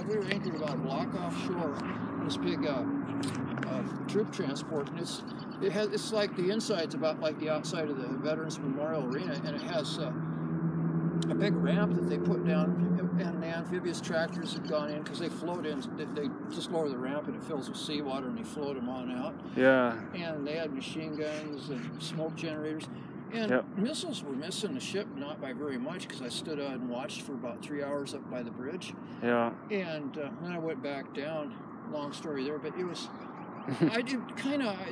we were anchored about a block offshore. This big troop transport, and it's like the inside's about like the outside of the Veterans Memorial Arena, and it has a big ramp that they put down, and the amphibious tractors had gone in because they float in. They just lower the ramp and it fills with seawater, and they float them on out. Yeah. And they had machine guns and smoke generators. And missiles were missing the ship, not by very much, because I stood out and watched for about 3 hours up by the bridge. Yeah. And then I went back down. Long story there, but it was. It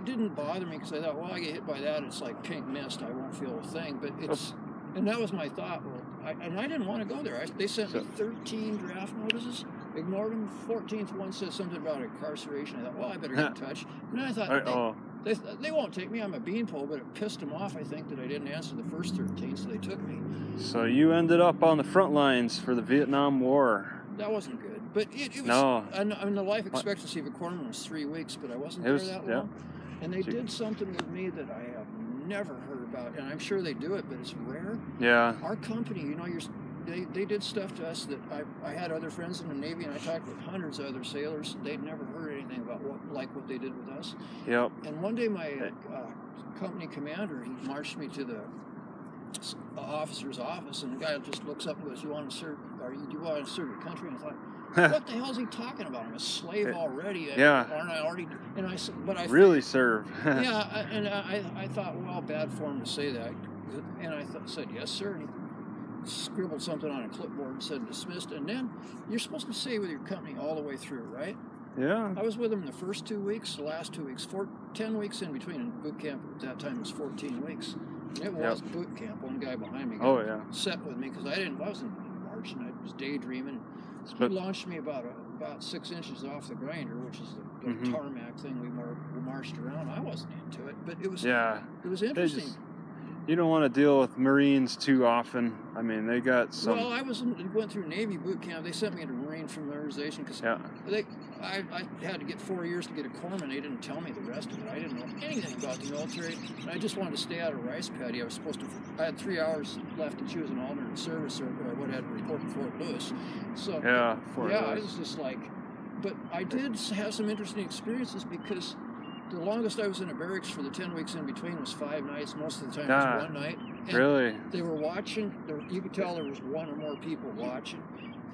didn't bother me because I thought, well, I get hit by that, it's like pink mist. I won't feel a thing. But it's, and that was my thought. Well, I didn't want to go there. They sent me 13 draft notices. Ignored them. 14th one said something about incarceration. I thought, well, I better get in touch. And then I thought, they won't take me. I'm a beanpole, but it pissed them off, I think, that I didn't answer the first 13, so they took me. So you ended up on the front lines for the Vietnam War. That wasn't good, but it was. No. I mean, the life expectancy of a corpsman was 3 weeks, but I wasn't there that long. And they did something with me that I have never heard about, and I'm sure they do it, but it's rare. Yeah. Our company, they did stuff to us that I had other friends in the Navy, and I talked with hundreds of other sailors. They'd never heard anything about what they did with us. Yep. And one day my company commander, he marched me to the officer's office, and the guy just looks up and goes, do you want to serve your country? And I thought, what the hell is he talking about? I'm a slave already. Aren't I already? And I said, but I really serve. Yeah, and I thought, well, bad form to say that. And I said, yes, sir. And he scribbled something on a clipboard and said dismissed. And then you're supposed to stay with your company all the way through, right? Yeah. I was with them the first 2 weeks, the last 2 weeks, 10 weeks in between. And boot camp at that time was 14 weeks. And it was boot camp. One guy behind me got set with me because I wasn't marching. I was daydreaming. He launched me about 6 inches off the grinder, which is the tarmac thing we marched around. I wasn't into it, but it was interesting. You don't want to deal with Marines too often. I mean, they got some. Well, I went through Navy boot camp. They sent me to Marine familiarization because I had to get 4 years to get a corpsman. They didn't tell me the rest of it. I didn't know anything about the military, and I just wanted to stay out of rice paddy. I had 3 hours left to choose an alternate service, or I would have to report to Fort Lewis. So Fort Lewis. I was just like, but I did have some interesting experiences because the longest I was in a barracks for the 10 weeks in between was 5 nights. Most of the time it was 1 night. And really? They were watching. You could tell there was one or more people watching.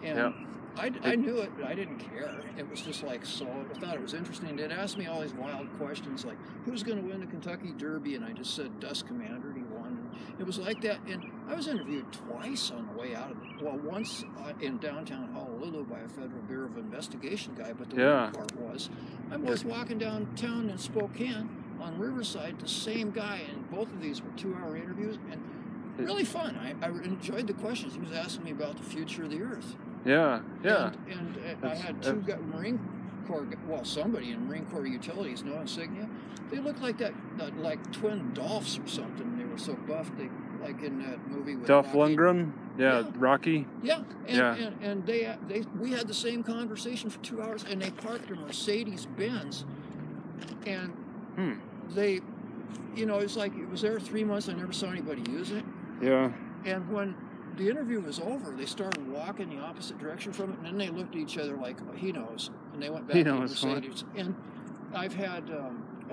And I knew it, but I didn't care. It was just like, so I thought it was interesting. They'd ask me all these wild questions like, who's going to win the Kentucky Derby? And I just said, Dust Commander, he won. And it was like that. And I was interviewed twice on the way out of it. Well, once in downtown Honolulu by a Federal Bureau of Investigation guy, but the weird part was, I was walking downtown in Spokane on Riverside, the same guy, and both of these were 2-hour interviews, and really fun. I enjoyed the questions. He was asking me about the future of the Earth. Yeah. And I had two Marine Corps, somebody in Marine Corps Utilities, no insignia. They looked like that like twin Dolphs or something. They were so buff. They like in that movie with Dolph Rocky. Lundgren. Rocky. Yeah. And we had the same conversation for 2 hours, and they parked a Mercedes Benz, and they, it's like it was there 3 months. I never saw anybody use it. Yeah. And when the interview was over, they started walking the opposite direction from it, and then they looked at each other like, he knows, and they went back to the Mercedes. And I've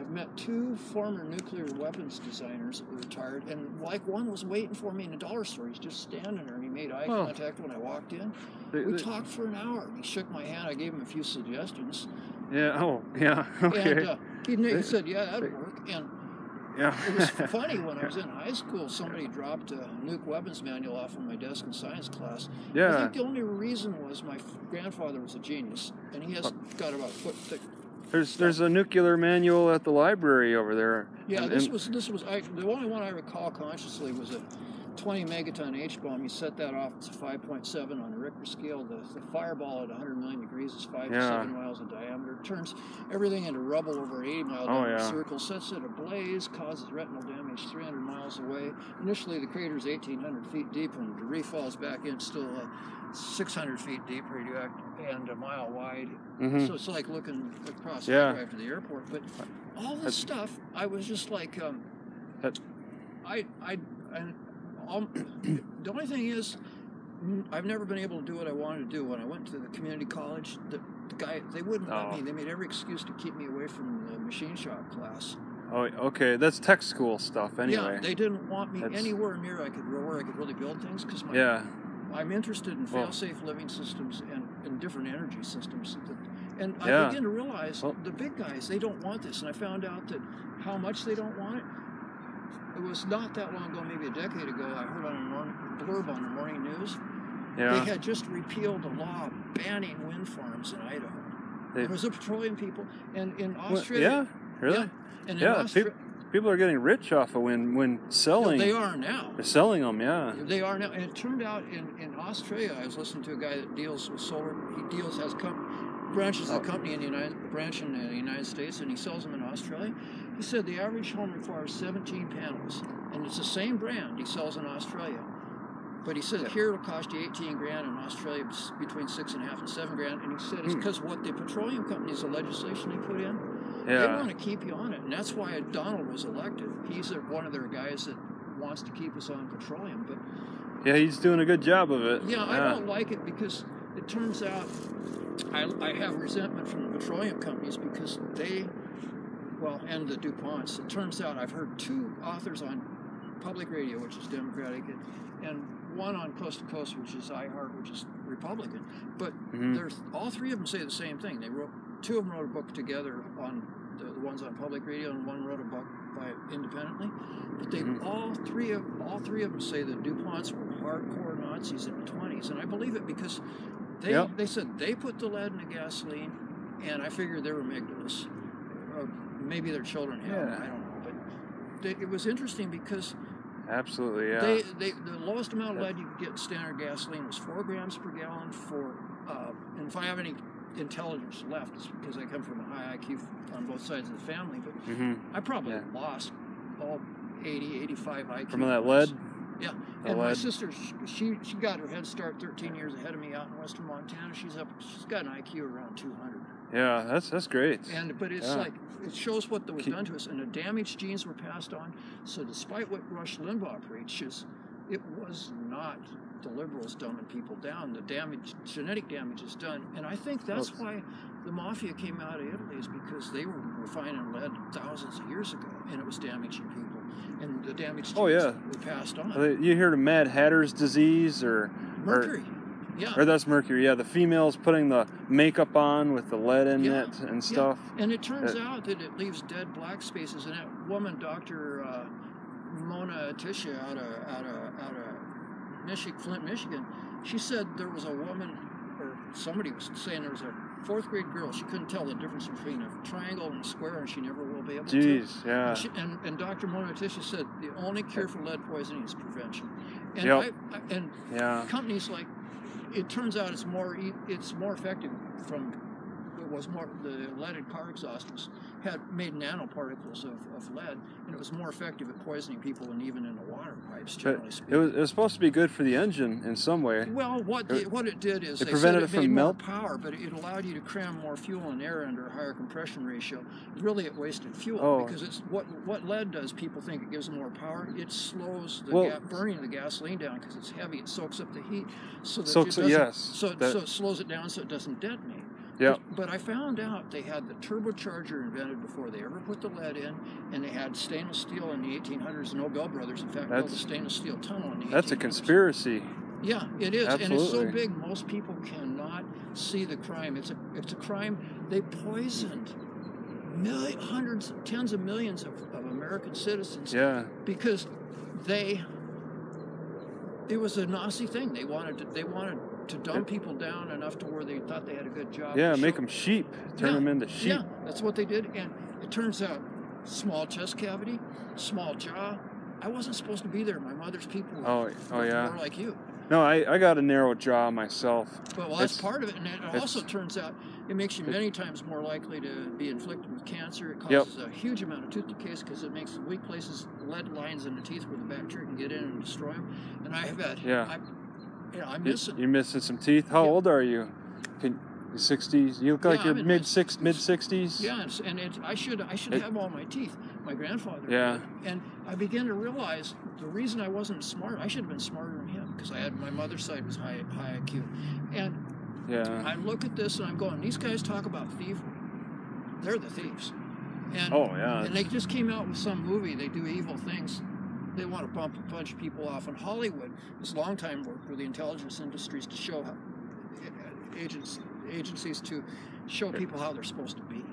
met 2 former nuclear weapons designers that were retired, and like one was waiting for me in a dollar store. He's just standing there, and he made eye contact when I walked in. We talked for an hour. He shook my hand. I gave him a few suggestions. Yeah. Oh, yeah. Okay. And he said, yeah, that'd work. And it was funny, when I was in high school, somebody dropped a nuke weapons manual off on my desk in science class. I think the only reason was my grandfather was a genius, and he has got about a foot thick. There's a nuclear manual at the library over there. Yeah, this was the only one I recall consciously was a 20 megaton H-bomb. You set that off, it's a 5.7 on the Richter scale. The fireball at 100 million degrees is 5 to 7 miles in diameter. It turns everything into rubble over an 80-mile diameter circle, sets it ablaze, causes retinal damage 300 miles away. Initially, the crater is 1,800 feet deep. When debris falls back in, still 600 feet deep, radioactive, and a mile wide. So it's like looking across the drive to the airport. But all this stuff, I was just like, the only thing is, I've never been able to do what I wanted to do. When I went to the community college, the guy, they wouldn't let me. They made every excuse to keep me away from the machine shop class. Oh, okay. That's tech school stuff anyway. Yeah, they didn't want me anywhere near where I could really build things because I'm interested in fail-safe living systems and different energy systems. And I begin to realize the big guys, they don't want this. And I found out that how much they don't want it. It was not that long ago, maybe a decade ago, I heard on a blurb on the morning news. Yeah. They had just repealed a law banning wind farms in Idaho. It was the petroleum people. And in Australia... Yeah, really? Yeah. And in Australia, people are getting rich off of wind selling. They are now. They're selling them, yeah. They are now. And it turned out in Australia, I was listening to a guy that deals with solar. He has branches of the company in the United States, and he sells them in Australia. He said the average home requires 17 panels, and it's the same brand he sells in Australia. But he said here it'll cost you $18,000, in Australia between $6,500 and $7,000. And he said it's because what the petroleum companies, the legislation they put in, they want to keep you on it, and that's why Donald was elected. He's one of their guys that wants to keep us on petroleum. But yeah, he's doing a good job of it. Yeah, I don't like it because it turns out I have resentment from the petroleum companies because and the DuPonts. It turns out I've heard two authors on public radio, which is Democratic, and one on Coast to Coast, which is iHeart, which is Republican. But there's all three of them say the same thing. Two of them wrote a book together on the ones on public radio, and one wrote a book independently. But they all three of them say that DuPonts were hardcore Nazis in the 20s, and I believe it because they said they put the lead in the gasoline, and I figured they were amygdalas. Maybe their children had them, I don't know. But it was interesting because absolutely, the lowest amount of lead you could get in standard gasoline was 4 grams per gallon and if I have any intelligence left, it's because I come from a high IQ on both sides of the family, but I probably lost all 80, 85 IQ. From that lead? Yeah. And my sister, she got her head start 13 years ahead of me out in western Montana. She's got an IQ around 200. Yeah, that's great. But it's like, it shows what was done to us, and the damaged genes were passed on. So despite what Rush Limbaugh preaches, it was not the liberals dumbing people down. The genetic damage is done. And I think that's why the mafia came out of Italy, is because they were refining lead thousands of years ago, and it was damaging people. And the damaged genes were passed on. You heard of Mad Hatter's disease or mercury? Or that's mercury. Yeah, the females putting the makeup on with the lead in it and stuff. And it turns out that it leaves dead black spaces. And that woman, Doctor Mona Tisha, out of Flint, Michigan, she said there was a woman, or somebody was saying there was a 4th grade girl. She couldn't tell the difference between a triangle and a square, and she never will be able to. Jeez, yeah. And Dr. Mona Tisha said the only cure for lead poisoning is prevention. And companies like, it turns out it's more effective the leaded car exhaust had made nanoparticles of lead, and it was more effective at poisoning people than even in the water pipes, generally speaking. It was supposed to be good for the engine in some way. Well, what it did is they prevented it from more power, but it allowed you to cram more fuel and air under a higher compression ratio. Really, it wasted fuel because it's what lead does. People think it gives them more power. It slows the burning of the gasoline down because it's heavy. It soaks up the heat, so it slows it down so it doesn't detonate. Yeah. But I found out they had the turbocharger invented before they ever put the lead in, and they had stainless steel in the 1800s. The Nobel brothers, in fact, built a stainless steel tunnel in the 1800s. That's a conspiracy. Yeah, it is. Absolutely. And it's so big, most people cannot see the crime. It's a crime. They poisoned hundreds, tens of millions of American citizens. Yeah. Because it was a Nazi thing. They wanted to dumb people down enough to where they thought they had a good job. Yeah, make them sheep. Turn them into sheep. Yeah, that's what they did. And it turns out, small chest cavity, small jaw. I wasn't supposed to be there. My mother's people were more like you. No, I got a narrow jaw myself. Well, that's part of it. And it also turns out it makes you many times more likely to be inflicted with cancer. It causes a huge amount of tooth decay because it makes the weak places, lead lines in the teeth where the bacteria can get in and destroy them. And I have had... I'm missing. You're missing some teeth? How old are you? 60s? You look like you're mid 60s. Yeah, and I should have all my teeth. My grandfather did. And I began to realize the reason I wasn't smart, I should have been smarter than him. because my mother's side was high IQ. And yeah. I look at this and I'm going, these guys talk about thievery. They're the thieves. And, and they just came out with some movie. They do evil things. They want to bump a bunch of people off. In Hollywood, this long time work with the intelligence industries to show how agencies to show people how they're supposed to be.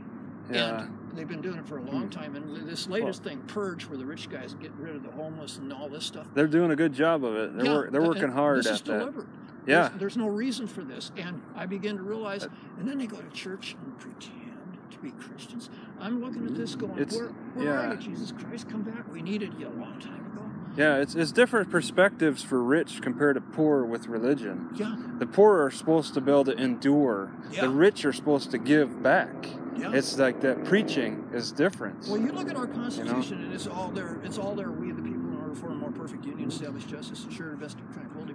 Yeah. And they've been doing it for a long time. And this latest thing, Purge, where the rich guys get rid of the homeless and all this stuff. They're doing a good job of it. They're working hard at that. This is deliberate. Yeah. There's no reason for this. And I begin to realize, and then they go to church and pretend to be Christians. I'm looking at this going, where are you, Jesus Christ? Come back. We needed you a long time ago. Yeah, it's different perspectives for rich compared to poor with religion. Yeah. The poor are supposed to be able to endure. Yeah. The rich are supposed to give back. Yeah. It's like that preaching is different. Well, you look at our Constitution, and it's all there. It's all there. We, the people, in order for a more perfect union, establish justice, ensure domestic tranquility,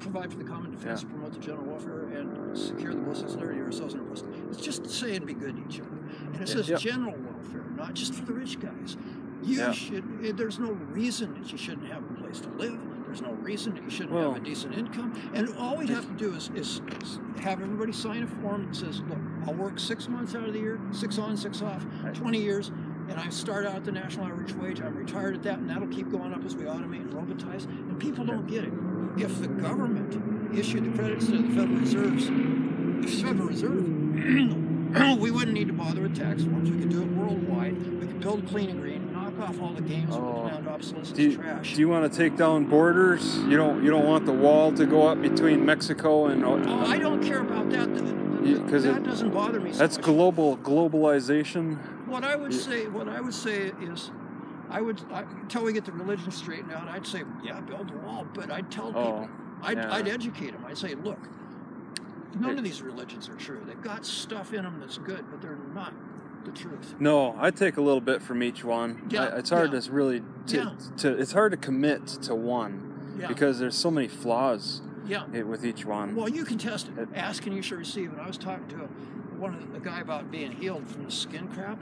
provide for the common defense, promote the general welfare, and secure the blessed liberty of ourselves and our post. It's just to say and be good to each other. And it says general welfare, not just for the rich guys. You should. There's no reason that you shouldn't have a place to live. There's no reason that you shouldn't have a decent income. And all we have to do is have everybody sign a form that says, look, I'll work 6 months out of the year, 6 on, 6 off, 20 years, and I start out at the national average wage. I'm retired at that, and that'll keep going up as we automate and robotize. And people don't get it. If the government issued the credits to the Federal Reserve, we wouldn't need to bother with tax forms. We could do it worldwide. We could build clean and green, knock off all the games with planned obsolescence trash. Do you want to take down borders? You don't want the wall to go up between Mexico and... I don't care about that. That doesn't bother me so That's much. Globalization. What I would say is, until we get the religion straightened out, I'd say, build a wall. But I'd tell people, I'd educate them. I'd say, look, none of these religions are true. They've got stuff in them that's good, but they're not the truth. No, I take a little bit from each one. It's hard to really it's hard to commit to one because there's so many flaws with each one. Well, you can test it. Ask and you shall receive. And I was talking to a guy about being healed from the skin crap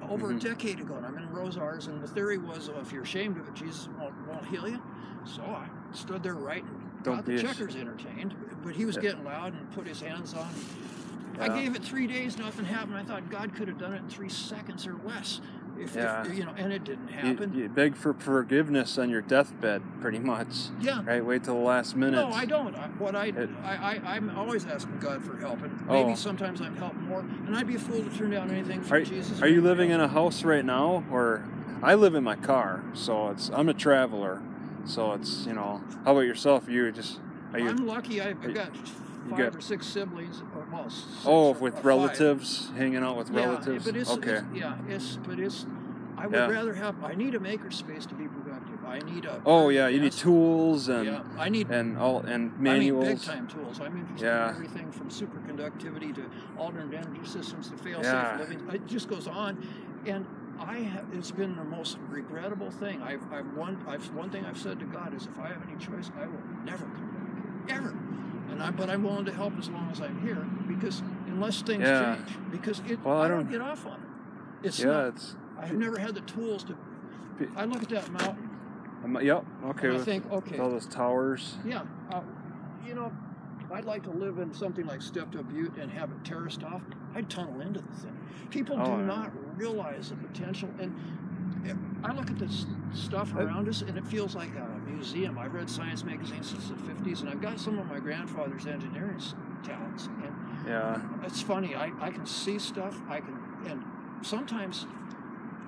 over a decade ago, and I'm in Rosars, and the theory was, if you're ashamed of it, Jesus won't heal you. So I stood there and got the checkers entertained, but he was getting loud and put his hands on. I gave it 3 days, nothing happened. I thought God could have done it in 3 seconds or less. And it didn't happen. You beg for forgiveness on your deathbed, pretty much. Yeah. Right. Wait till the last minute. No, I don't. I'm always asking God for help, and maybe sometimes I'm helping more. And I'd be a fool to turn down anything for Jesus. Are you living in a house right now, or I live in my car? So I'm a traveler. So it's how about yourself? I'm lucky. I've got 5 or 6 siblings. With relatives, hanging out with relatives. But I would rather have. I need a makerspace to be productive. I need a. You need tools and I need manuals. I need big time tools. I'm interested in everything from superconductivity to alternate energy systems to fail-safe living. It just goes on, and it's been the most regrettable thing. One thing I've said to God is, if I have any choice, I will never come back, ever. But I'm willing to help as long as I'm here, because unless things change, because I don't get off on it. I've never had the tools to. I look at that mountain. Okay. I think, all those towers. Yeah. I'd like to live in something like Stepped Up Butte and have it terraced off. I'd tunnel into the thing. People do not realize the potential. And I look at this stuff around us, and it feels like a museum. I've read science magazines since the 50s, and I've got some of my grandfather's engineering talents. And it's funny. I can see stuff. And sometimes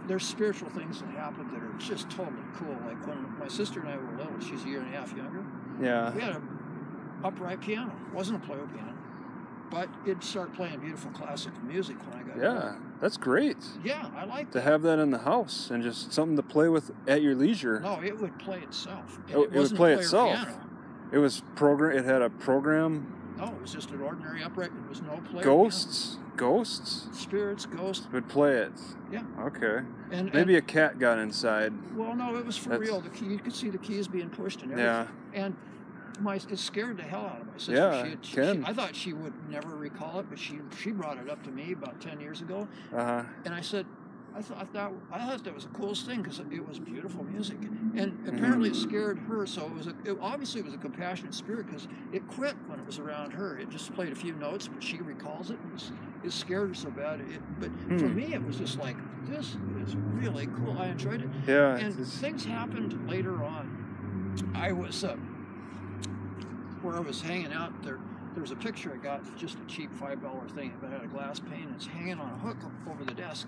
there's spiritual things that happen that are just totally cool. Like when my sister and I were little, she's a year and a half younger. Yeah. We had an upright piano. It wasn't a player piano, but it started playing beautiful classical music when I got older. That's great. Yeah, I like to have that in the house and just something to play with at your leisure. No, it would play itself. It would play itself. Piano. It was program. It had a program. No, it was just an ordinary upright. There was no player. Ghosts, spirits, ghosts would play it. Yeah. Okay. And maybe a cat got inside. Well, no, it was for real. You could see the keys being pushed and everything. Yeah. And it scared the hell out of my sister. Yeah, I thought she would never recall it, but she brought it up to me about 10 years ago. Uh-huh. And I said, I thought that was the coolest thing because it was beautiful music, and apparently it scared her. So obviously it was a compassionate spirit because it quit when it was around her. It just played a few notes, but she recalls it. It scared her so bad. But for me, it was just like, this is really cool. I enjoyed it. Yeah. And things happened later on. I was where I was hanging out there. There's a picture I got, just a cheap $5 thing. It had a glass pane. It's hanging on a hook over the desk.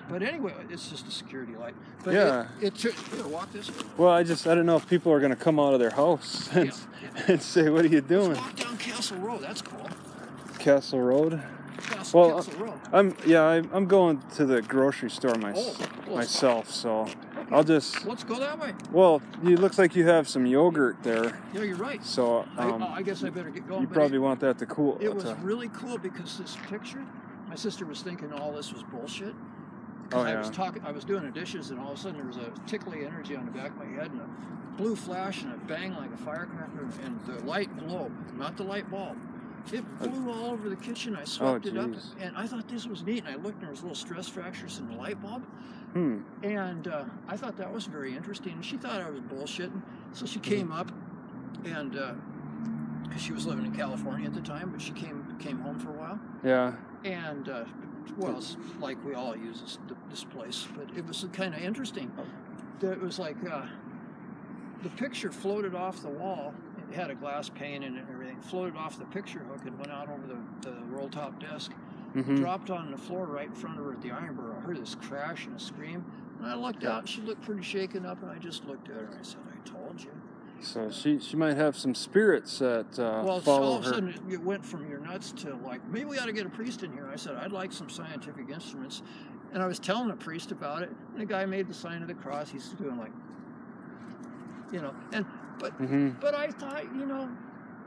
But anyway, it's just a security light. But yeah. It took. Here, walk this way. Well, I don't know if people are going to come out of their house and say, "What are you doing?" Let's walk down Castle Road. That's cool. Castle Road. Castle Road. I'm going to the grocery store myself, so okay. Let's go that way. Well, it looks like you have some yogurt there. Yeah, you're right. So I guess I better get going. You probably want that to cool. It was really cool because this picture, my sister was thinking all this was bullshit. Oh, yeah. I was doing the dishes, and all of a sudden there was a tickly energy on the back of my head, and a blue flash, and a bang like a firecracker, and the light globe, not the light bulb. It blew all over the kitchen. I swept it up, and I thought this was neat. And I looked, and there was little stress fractures in the light bulb. And I thought that was very interesting. And she thought I was bullshitting, so she came up, and because she was living in California at the time, but she came home for a while. Yeah. And well, it's like we all use this place, but it was kind of interesting. It was like the picture floated off the wall. It had a glass pane in it and everything. Floated off the picture hook and went out over the roll top desk. Dropped on the floor right in front of her at the iron bar. I heard this crash and a scream. And I looked out and she looked pretty shaken up, and I just looked at her and I said, "I told you." So she might have some spirits that well, follow all of a her. sudden it went from you're nuts to like, maybe we ought to get a priest in here. I said, "I'd like some scientific instruments." And I was telling a priest about it, and the guy made the sign of the cross. He's doing like, but I thought,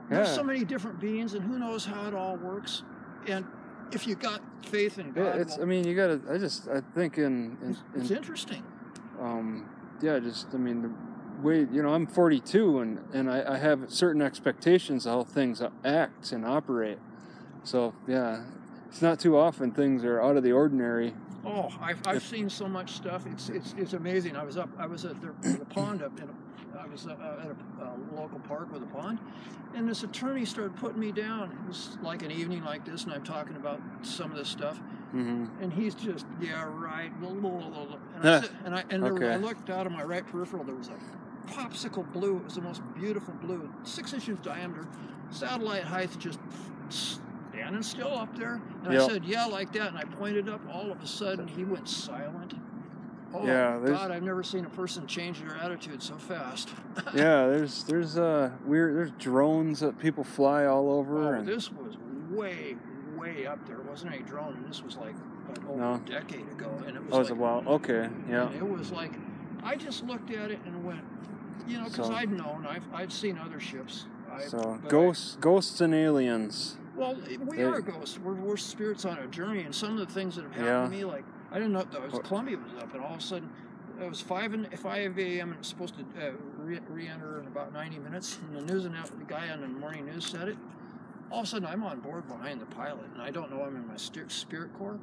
there's so many different beings, and who knows how it all works. And if you got faith in God, you gotta. I think it's interesting. The way, I'm 42, and I have certain expectations of how things act and operate. So yeah, it's not too often things are out of the ordinary. Oh, I've seen so much stuff. It's amazing. I was at the pond up in. I was at a local park with a pond, and this attorney started putting me down. It was like an evening like this, and I'm talking about some of this stuff, and he's just, yeah, right, and I looked out of my right peripheral. There was a popsicle blue. It was the most beautiful blue, 6 inches diameter, satellite height, just standing still up there. And I said, "Yeah, like that," and I pointed up. All of a sudden, he went silent. Oh, yeah, God, I've never seen a person change their attitude so fast. Yeah, there's drones that people fly all over. Oh, this was way up there. It wasn't a drone, and this was like over a decade ago. And it was okay, yeah. And it was like, I just looked at it and went, because I'd known, I'd seen other ships. Ghosts and aliens. Well, we are ghosts. We're spirits on a journey, and some of the things that have happened to me, like, I didn't know Colbie was up, and all of a sudden, it was 5 a.m. and it's supposed to re-enter in about 90 minutes. And the guy on the morning news said it. All of a sudden, I'm on board behind the pilot, and I don't know I'm in my spirit corps.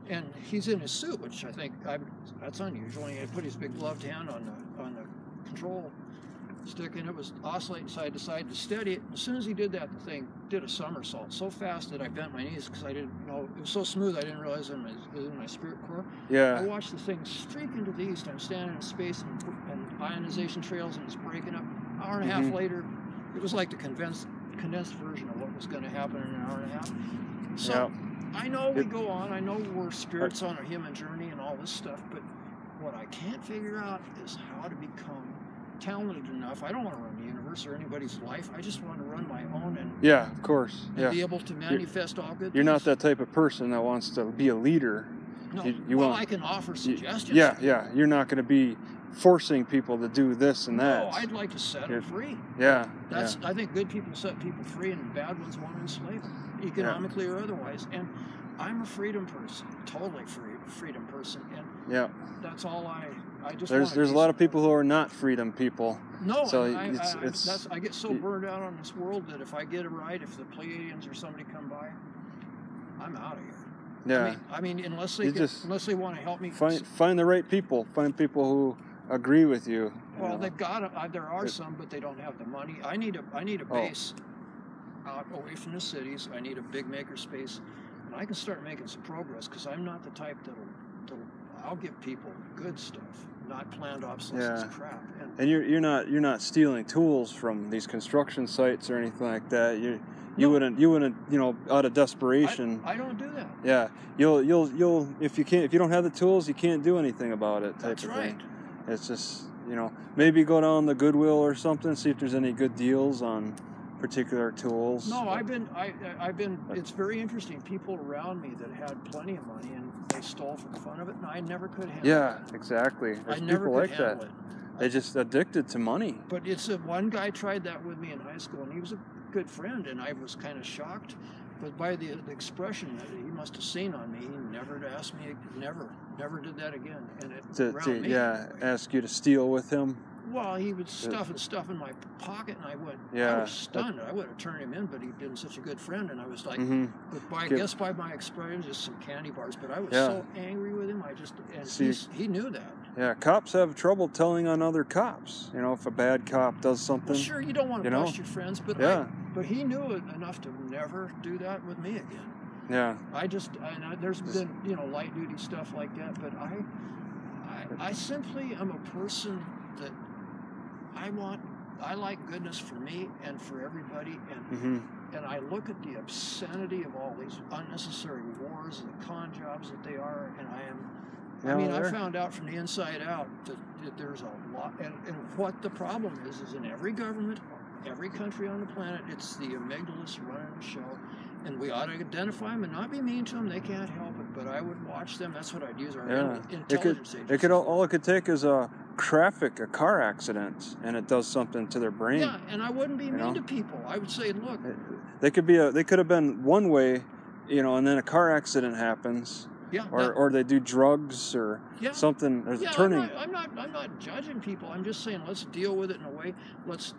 And he's in his suit, which I think that's unusual. And he had put his big gloved hand on the control stick, and it was oscillating side to side to steady it. As soon as he did that, the thing did a somersault so fast that I bent my knees because I didn't know. It was so smooth I didn't realize it was in my spirit core. Yeah. I watched the thing streak into the east. I'm standing in space and ionization trails, and it's breaking up. An hour and a half later, it was like the condensed version of what was going to happen in an hour and a half. So I know we go on. I know we're spirits on a human journey and all this stuff, but what I can't figure out is how to become talented enough. I don't want to run the universe or anybody's life. I just want to run my own and of course, be able to manifest all good. You're not that type of person that wants to be a leader. No, I can offer suggestions. Yeah. You're not going to be forcing people to do this and that. No, I'd like to set them free. Yeah. I think good people set people free, and bad ones want to enslave them, economically or otherwise. And I'm a freedom person, totally freedom person, and that's all I just. There's a lot of people who are not freedom people. No, so I get so burned out on this world that if I get it right, if the Pleiadians or somebody come by, I'm out of here. Yeah. I mean, unless they want to help me find the right people. Find people who agree with you. Well, they've got there are some, but they don't have the money. I need a base out away from the cities. I need a big maker space, and I can start making some progress because I'm not the type I'll give people good stuff, not planned obsolescence crap. And you're not stealing tools from these construction sites or anything like that. You wouldn't out of desperation. I don't do that. Yeah, you'll if you don't have the tools, you can't do anything about it. Type of thing. It's just maybe go down the Goodwill or something, see if there's any good deals on particular tools. No, I've been. It's very interesting. People around me that had plenty of money and they stole for the fun of it, and I never could handle it. Yeah, exactly. There's people like that. They're just addicted to money. But one guy tried that with me in high school, and he was a good friend, and I was kind of shocked. But by the expression that he must have seen on me, he never asked me, never did that again. And ask you to steal with him. Well, he would stuff in my pocket, and I was stunned. I would have turned him in, but he'd been such a good friend, and I was like, I guess by my experience, just some candy bars. But I was so angry with him, he knew that. Yeah, cops have trouble telling on other cops. If a bad cop does something. Well, sure, you don't want to bust your friends, but but he knew it enough to never do that with me again. Yeah. There's been light duty stuff like that, but I simply am a person that I like goodness for me and for everybody, and I look at the obscenity of all these unnecessary wars and the con jobs that they are, and I found out from the inside out that there's a lot, and what the problem is in every government, every country on the planet, it's the amygdalas running the show, and we ought to identify them and not be mean to them. They can't help it, but I would watch them. That's what I'd use our intelligence agencies. All it could take is a car accident, and it does something to their brain. Yeah, and I wouldn't be mean to people. I would say, look, they could have been one way, and then a car accident happens. Yeah, or they do drugs or something. There's turning. I'm not judging people. I'm just saying let's deal with it in a way. Let's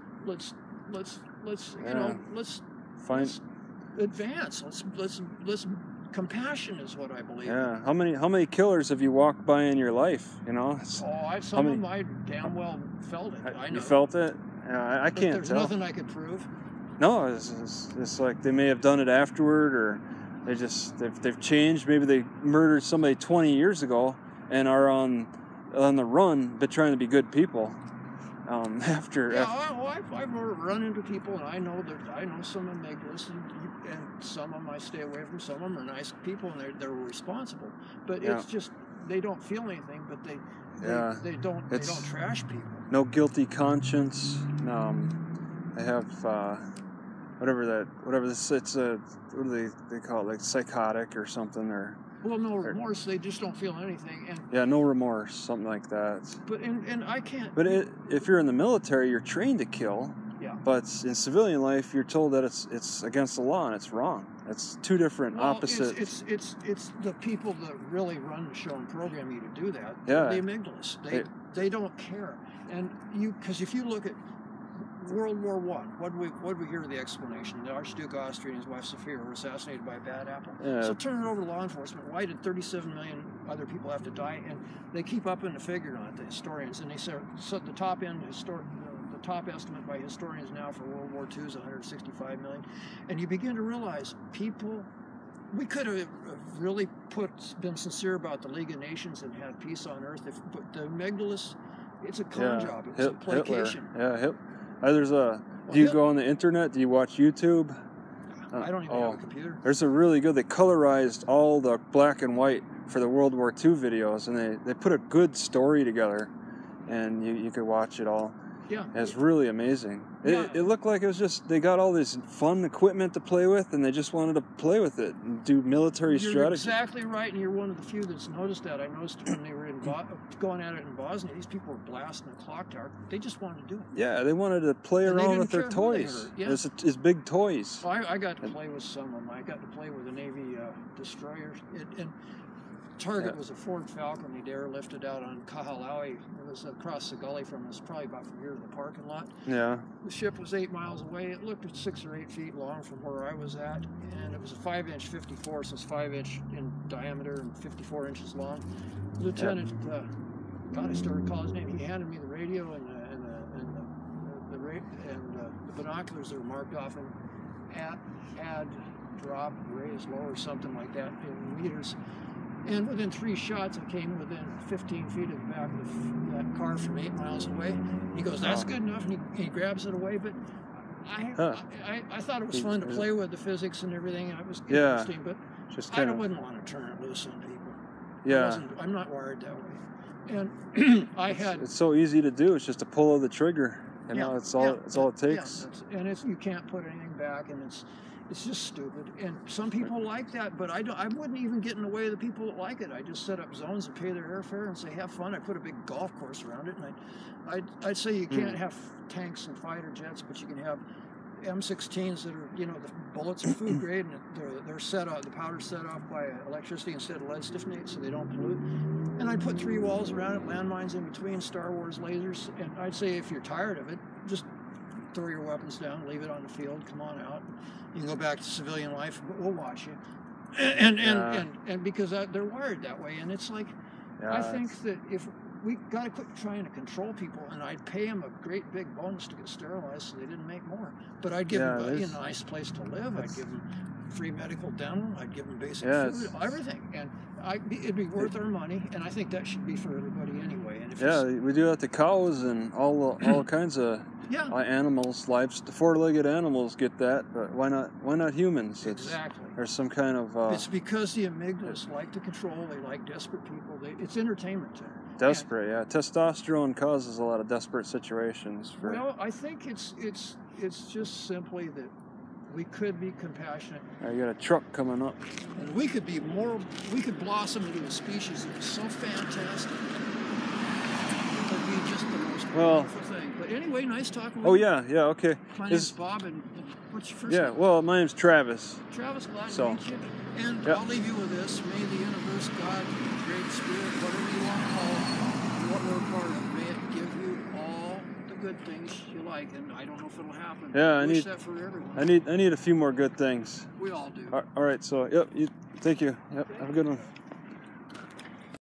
advance. Let's compassion is what I believe. Yeah. How many killers have you walked by in your life? Some of them I damn well felt it. I know. You felt it? I can't there's tell. There's nothing I could prove. No, it's like they may have done it afterward, or they've changed. Maybe they murdered somebody 20 years ago and are on the run, but trying to be good people. I've run into people, and I know some of them make this, and some of them I stay away from. Some of them are nice people, and they're responsible. But it's just they don't feel anything, but they don't trash people. No guilty conscience. They have whatever this. It's what do they call it? Like psychotic or something or. Well, no remorse. They just don't feel anything. No remorse, something like that. But and I can't. But if you're in the military, you're trained to kill. Yeah. But in civilian life, you're told that it's against the law and it's wrong. It's two different opposite. It's the people that really run the show and program you to do that. Yeah. The amygdalas. They don't care. And because if you look at World War I, what did we hear of the explanation? The Archduke Austria and his wife Sophia were assassinated by a bad apple. Yeah. So turn it over to law enforcement. Why did 37 million other people have to die? And they keep up in the figure on it, the historians, and they say the top estimate by historians now for World War II is 165 million. And you begin to realize we could have really been sincere about the League of Nations and had peace on earth, but the amygdalas, it's a con job. It's a placation. Hitler. Do you go on the internet? Do you watch YouTube? I don't even have a computer. There's a really good, they colorized all the black and white for the World War II videos, and they put a good story together, and you could watch it all. Yeah. It's really amazing. It looked like it was just, they got all this fun equipment to play with, and they just wanted to play with it and do military strategy. You're exactly right, and you're one of the few that's noticed that. I noticed when they were going at it in Bosnia, these people were blasting the clock tower. They just wanted to do it. Yeah, they wanted to play around with their toys. Yeah. It's big toys. I got to play with some of them. I got to play with a Navy destroyer. target was a Ford Falcon he'd airlifted out on Caillat. It was across the gully from us, probably about from here to the parking lot. Yeah. The ship was 8 miles away. It looked at 6 or 8 feet long from where I was at, and it was a 5-inch 54, so it's 5-inch in diameter and 54 inches long. Lieutenant, God, I started calling his name. He handed me the radio and the binoculars that were marked off and add, drop, raise, low, or something like that in meters. And within 3 shots, I came within 15 feet of the back of that car from 8 miles away. He goes, "That's good enough," and he grabs it away. But I thought it was fun to play with the physics and everything. And it was interesting, but I wouldn't want to turn it loose on people. Yeah. I'm not wired that way. And it's so easy to do. It's just a pull of the trigger. You know, it's all it takes. Yeah, and you can't put anything back, and it's just stupid. And some people like that, but I wouldn't even get in the way of the people that like it. I just set up zones and pay their airfare and say, have fun. I put a big golf course around it, and I'd say you can't have tanks and fighter jets, but you can have M16s that are, the bullets are food grade, and they're set off, the powder's set off by electricity instead of lead stiffenate, so they don't pollute. And I'd put 3 walls around it, landmines in between, Star Wars lasers, and I'd say if you're tired of it, just throw your weapons down, leave it on the field, come on out. You can go back to civilian life, but we'll watch you. And because they're wired that way, and it's like, I think that if we got to quit trying to control people, and I'd pay them a great big bonus to get sterilized so they didn't make more. But I'd give them a nice place to live. I'd give them free medical, dental. I'd give them basic food, everything. And it'd be worth our money, and I think that should be for everybody anyway. And if we do that to cows and all kinds of animals, the 4-legged animals get that, but why not humans? Exactly. There's some kind of... it's because the amygdalas like to control. They like desperate people. It's entertainment to them. Desperate, Testosterone causes a lot of desperate situations. Well, I think it's just simply that we could be compassionate. You got a truck coming up. And we could blossom into a species that is so fantastic. It would be just the most wonderful thing. But anyway, nice talking with you. Okay. My name's Bob, and what's your first name? Well, my name's Travis. Travis, glad to meet you. And I'll leave you with this. May the universe, God, Great Spirit, whatever you want to call it, what we're a part of, may it give you all the good things you like. And I don't know if it'll happen. I wish that for everyone. I need a few more good things. We all do. All right, so thank you. Yep, have a good one.